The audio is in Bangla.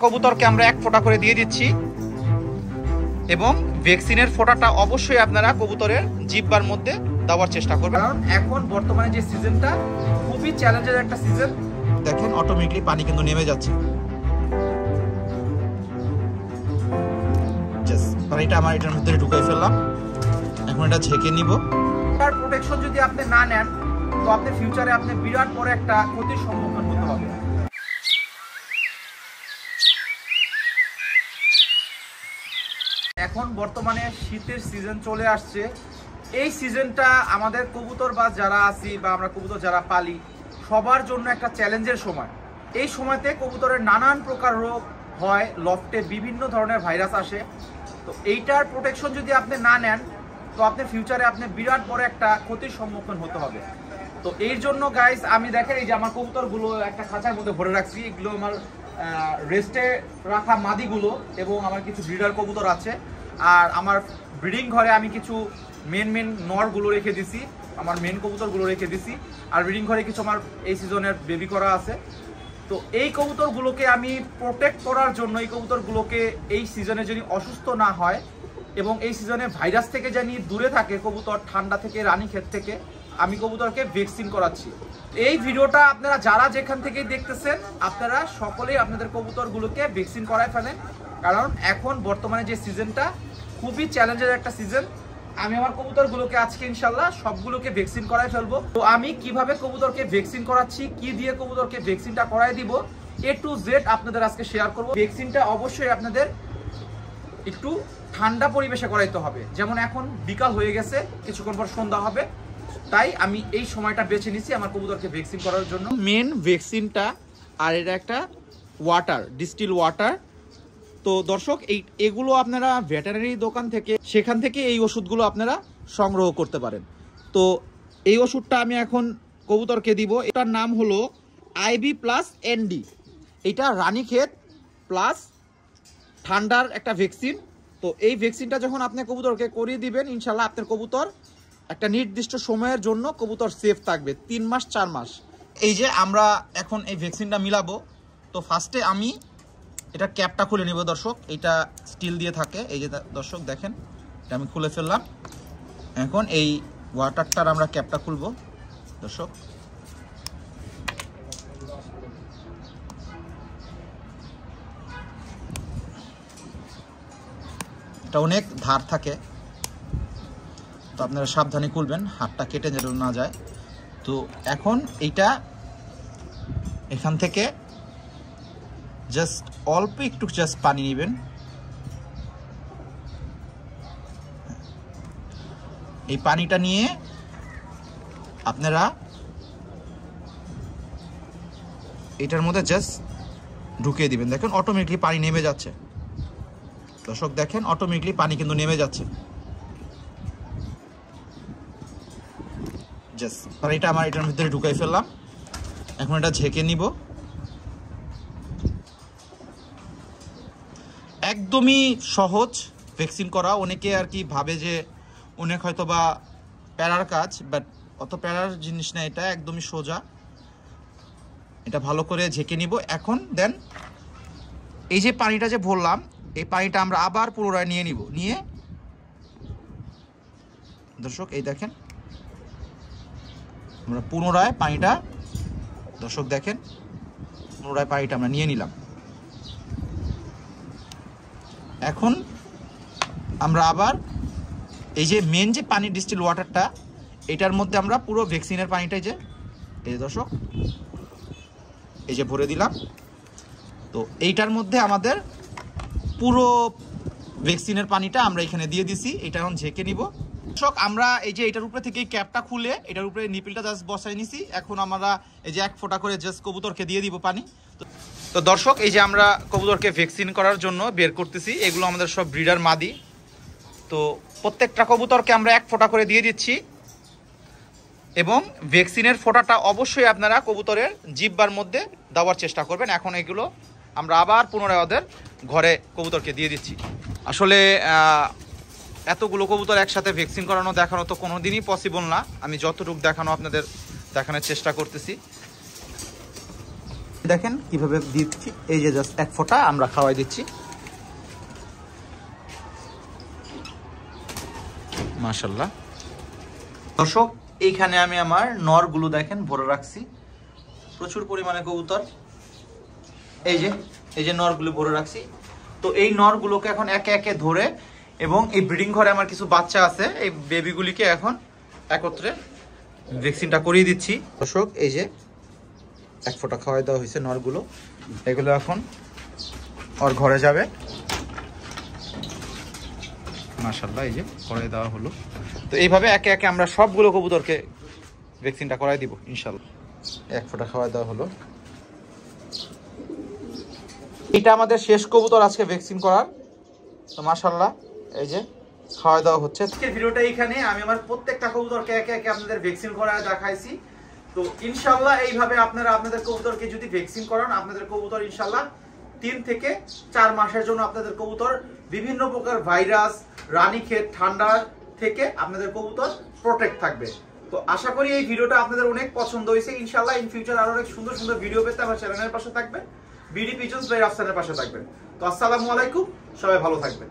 কবুতরকে আমরা এক ফোঁটা করে দিয়ে দিচ্ছি এবং ভ্যাকসিনের ফোঁটাটা অবশ্যই আপনারা কবুতরের জিহ্বার মধ্যে দেওয়ার চেষ্টা করবেন, কারণ এখন বর্তমানে যে সিজনটা খুবই চ্যালেঞ্জের একটা সিজন। দেখেন অটোমেটিকলি পানি কিন্তু নেমে যাচ্ছে। পানিটা আমার এটার মধ্যে ঢুকাই ফেললাম, এখন এটা ঝেঁকে নিব। তার প্রোটেকশন যদি আপনি না নেন তো আপনি ফিউচারে আপনি বিরাট বড় একটা ক্ষতির সম্মুখীন হতে হবে। এখন বর্তমানে শীতের সিজন চলে আসছে। এই সিজনটা আমাদের কবুতরবাজ যারা আছি বা আমরা কবুতর যারা পালি সবার জন্য একটা চ্যালেঞ্জের সময়। এই সময়তে কবুতরের নানান প্রকার রোগ হয়, লফটে বিভিন্ন ধরনের ভাইরাস আসে। তো এইটার প্রোটেকশন যদি আপনি না নেন তো আপনি ফিউচারে আপনি বিরাট বড় একটা ক্ষতির সম্মুখীন হতে হবে। তো এর জন্য গাইস আমি দেখেন এই যে আমার কবুতরগুলো একটা খাঁচার মধ্যে ভরে রাখছি। এগুলো আমার রেস্টে রাখা মাদিগুলো এবং আমার কিছু ব্রিডার কবুতর আছে। আর আমার ব্রিডিং ঘরে আমি কিছু মেন নরগুলো রেখে দিছি, আমার মেন কবুতরগুলো রেখে দিছি। আর ব্রিডিং ঘরে কিছু আমার এই সিজনের বেবি করা আছে। তো এই কবুতরগুলোকে আমি প্রোটেক্ট করার জন্য এই কবুতরগুলোকে এই সিজনে যদি অসুস্থ না হয় এবং এই সিজনে ভাইরাস থেকে জানি দূরে থাকে কবুতর, ঠান্ডা থেকে, রানীক্ষেত থেকে, আমি কবুতরকে ভ্যাকসিন করাচ্ছি। এই ভিডিওটা আপনারা যারা যেখান থেকে দেখতেছেন আপনারা সকলেই আপনাদের কবুতরগুলোকে ভ্যাকসিন করায় ফেলেন, কারণ এখন বর্তমানে যে সিজনটা খুবই চ্যালেঞ্জের একটা সিজন। আমি আমার কবুতরগুলোকে আজকে ইনশাল্লাহ সবগুলোকে ভ্যাকসিন করাই ফেলবো। তো আমি কিভাবে কবুতরকে ভ্যাকসিন করাচ্ছি, কি দিয়ে কবুতরকে ভ্যাকসিনটা করাই দিব, A to Z আপনাদের আজকে শেয়ার করব। ভ্যাকসিনটা অবশ্যই আপনাদের একটু ঠান্ডা পরিবেশে করাইতে হবে। যেমন এখন বিকাল হয়ে গেছে, কিছুক্ষণ পর সন্ধ্যা হবে, তাই আমি এই সময়টা বেছে নিছি আমার কবুতরকে ভ্যাকসিন করার জন্য। মেন ভ্যাকসিনটা আর এটা একটা ওয়াটার, ডিস্টিল ওয়াটার। তো দর্শক এগুলো আপনারা ভেটেরিনারি দোকান থেকে, সেখান থেকে এই ওষুধগুলো আপনারা সংগ্রহ করতে পারেন। তো এই ওষুধটা আমি এখন কবুতরকে দিব। এটার নাম হলো IB+ND। এটা রানীক্ষেত প্লাস ঠান্ডার একটা ভ্যাকসিন। তো এই ভ্যাকসিনটা যখন আপনি কবুতরকে করিয়ে দিবেন ইনশাল্লাহ আপনার কবুতর একটা নির্দিষ্ট সময়ের জন্য কবুতর সেফ থাকবে, 3 মাস 4 মাস। এই যে আমরা এখন এই ভ্যাকসিনটা মিলাবো। তো ফার্স্টে আমি এটা ক্যাপটা খুলে নিব দর্শক। এটা স্টিল দিয়ে থাকে, এই যে দর্শক দেখেন এটা আমি খুলে ফেললাম। এখন এই ওয়াটারটার আমরা ক্যাপটা খুলবো দর্শক। এটা অনেক ধার থাকে, তো আপনারা সাবধানে খুলবেন, হাতটা কেটে যেন না যায়। তো এখন এইটা এখান থেকে জাস্ট অল্প একটু জাস্ট পানি নেবেন। এই পানিটা নিয়ে আপনারা এটার মধ্যে জাস্ট ঢুকিয়ে দিবেন। দেখেন অটোমেটিকলি পানি নেমে যাচ্ছে দর্শক, দেখেন অটোমেটিকলি পানি কিন্তু নেমে যাচ্ছে। জাস্ট পানিটা আমার এটার ভিতরে ঢুকাই ফেললাম, এখন এটা ঝেঁকে নিব। একদমই সহজ ভ্যাকসিন করা। অনেকে আর কি ভাবে যে অনেক হয়তো বা প্যারার কাজ, বাট অত প্যারার জিনিস না, এটা একদমই সোজা। এটা ভালো করে ঝেঁকে নিব। এখন দেন এই যে পানিটা যে ভরলাম, এই পানিটা আমরা আবার পুনরায় নিয়ে নিব। নিয়ে দর্শক এই দেখেন আমরা পুনরায় পানিটা, দর্শক দেখেন পুনরায় পানিটা আমরা নিয়ে নিলাম। এখন আমরা আবার এই যে মেন যে পানি ডিস্টিল ওয়াটারটা, এটার মধ্যে আমরা পুরো ভ্যাকসিনের পানিটা এই দর্শক এই যে ভরে দিলাম। তো এইটার মধ্যে আমাদের পুরো ভ্যাকসিনের পানিটা আমরা এখানে দিয়ে দিছি। এটা এখন ঝেঁকে নিব দর্শক। আমরা এই যে এটার উপরে থেকে ক্যাপটা খুলে এটার উপরে নিপিলটা জাস্ট বসাই নিছি। এখন আমরা এই যে 1 ফোঁটা করে জাস্ট কবুতরকে দিয়ে দিব পানি। তো দর্শক এই যে আমরা কবুতরকে ভ্যাকসিন করার জন্য বের করতেছি, এগুলো আমাদের সব ব্রিডার মাদি। তো প্রত্যেকটা কবুতরকে আমরা 1 ফোঁটা করে দিয়ে দিচ্ছি এবং ভ্যাকসিনের ফোঁটাটা অবশ্যই আপনারা কবুতরের জিহ্বার মধ্যে দেওয়ার চেষ্টা করবেন। এখন এগুলো আমরা আবার পুনরায় ওদের ঘরে কবুতরকে দিয়ে দিচ্ছি। আসলে এতগুলো কবুতর একসাথে ভ্যাকসিন করানো দেখানো তো কোনো দিনই পসিবল না। আমি যতটুকু দেখানো আপনাদের দেখানোর চেষ্টা করতেছি। দেখেন কিভাবে দিচ্ছি, এই যে জাস্ট এক ফোঁটা আমরা খাওয়াই দিচ্ছি। মাশাআল্লাহ। দর্শক, এইখানে আমি আমার নরগুলো দেখেন ভরে রাখছি, প্রচুর পরিমাণে কবুতর। এই যে নরগুলো ভরে রাখছি। তো এই নরগুলোকে এখন একে একে ধরে, এবং এই ব্রিডিং ঘরে আমার কিছু বাচ্চা আছে, এই বেবিগুলিকে এখন একত্রে ভ্যাকসিনটা করিয়ে দিচ্ছি। দর্শক, এই যে এক ফোঁটা খাওয়াই দেওয়া হয়েছে নরগুলো, এগুলো এখন ওর ঘরে যাবে। মাশাআল্লাহ, এই যে করাই দেওয়া হলো। তো এইভাবে একে একে আমরা সবগুলো কবুতরকে ভ্যাকসিনটা করাই দিব ইনশাআল্লাহ। এক ফোঁটা খাওয়াই দেওয়া হলো। এটা আমাদের শেষ কবুতর আজকে ভ্যাকসিন করার। তো মাশাআল্লাহ, এই যে খাওয়া দাওয়া হচ্ছে। আজকের ভিডিওটা এখানে আমি আমার প্রত্যেকটা কবুতরকে একে একে আপনাদের ভ্যাকসিন করায় দেখাইছি। তো ইনশাআল্লাহ এইভাবে আপনারা আপনাদের কবুতরকে যদি ভ্যাকসিন করান, আপনাদের কবুতর ইনশাআল্লাহ 3 থেকে 4 মাসের জন্য আপনাদের কবুতর বিভিন্ন প্রকার ভাইরাস, রানীক্ষেত, ঠান্ডা থেকে আপনাদের কবুতর প্রোটেক্ট থাকবে। তো আশা করি এই ভিডিওটা আপনাদের অনেক পছন্দ হয়েছে। ইনশাআল্লাহ ইন ফিউচার আরো অনেক সুন্দর সুন্দর ভিডিও পেতে আমার চ্যানেলের পাশে থাকবেন, বিডি পিজনস বাই রাফসানের পাশে থাকবেন। তো আসসালামু আলাইকুম, সবাই ভালো থাকবেন।